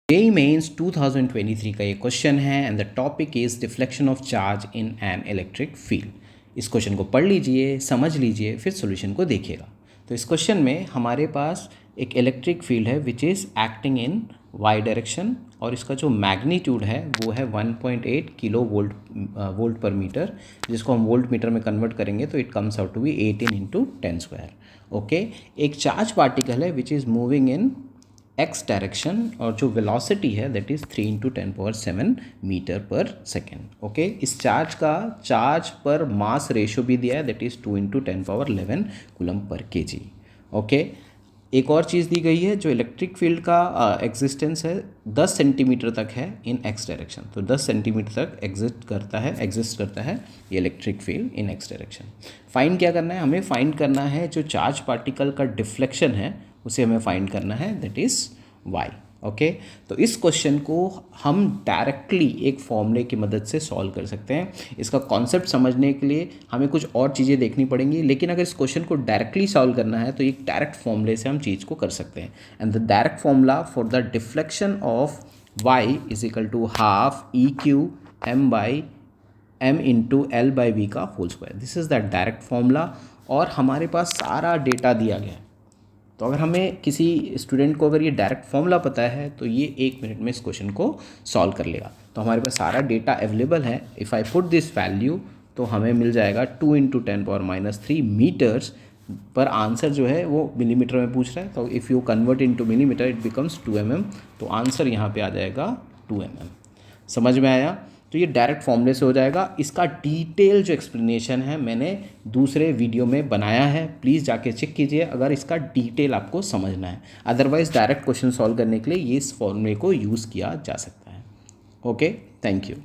JEE mains 2023 का ये question है and the topic is deflection of charge in an electric field. इस question को पढ़ लीजिए, समझ लीजिए, फिर सॉल्यूशन को देखिएगा। तो इस क्वेश्चन में हमारे पास एक इलेक्ट्रिक फील्ड है which is acting in Y direction और इसका जो मैग्नीट्यूड है वो है 1.8 किलो वोल्ट पर मीटर, जिसको हम वोल्ट मीटर में कन्वर्ट करेंगे तो it comes out to be 18 × 10²। Okay, एक चार्ज पार्टिकल है which is moving in X direction और जो वेलोसिटी है that is 3 × 10⁷ metre per second. Okay, इस चार्ज का चार्ज पर मास रेशियो भी दिया है that is 2 × 10⁻11 coulomb per KG. Okay, एक और चीज़ दी गई है, जो इलेक्ट्रिक फील्ड का एग्जिस्टेंस है 10 सेंटीमीटर तक है इन एक्स डायरेक्शन। तो 10 सेंटीमीटर तक एग्जिस्ट करता है ये इलेक्ट्रिक फील्ड इन एक्स डायरेक्शन। फाइंड क्या करना है हमें? फाइंड करना है जो चार्ज पार्टिकल का डिफ्लेक्शन है उसे हमें फाइंड करना है, दैट इज़ वाई। ओके, तो इस क्वेश्चन को हम डायरेक्टली एक फॉर्मूले की मदद से सॉल्व कर सकते हैं। इसका कॉन्सेप्ट समझने के लिए हमें कुछ और चीज़ें देखनी पड़ेंगी, लेकिन अगर इस क्वेश्चन को डायरेक्टली सॉल्व करना है तो एक डायरेक्ट फॉर्मूले से हम चीज़ को कर सकते हैं। And the direct formula for the deflection of Y is equal to half EQ m into L/V का whole square. This is the direct formula और हमारे पास सारा डेटा दिया गया है। तो अगर हमें किसी स्टूडेंट को अगर ये डायरेक्ट फॉर्मूला पता है तो ये 1 मिनट में इस क्वेश्चन को सॉल्व कर लेगा। तो हमारे पास सारा डेटा अवेलेबल है। If I put this value तो हमें मिल जाएगा 2 × 10⁻³ मीटर्स, पर आंसर जो है वो मिलीमीटर में पूछ रहा है। तो if you convert into millimetre it becomes 2 mm। तो आंसर यहाँ पे आ जाएगा 2 mm। समझ में आया? तो ये डायरेक्ट फॉर्मूले से हो जाएगा। इसका डिटेल जो एक्सप्लेनेशन है मैंने दूसरे वीडियो में बनाया है, प्लीज़ जाके चेक कीजिए अगर इसका डिटेल आपको समझना है। अदरवाइज़ डायरेक्ट क्वेश्चन सॉल्व करने के लिए ये इस फॉर्मूले को यूज़ किया जा सकता है। Okay, thank you.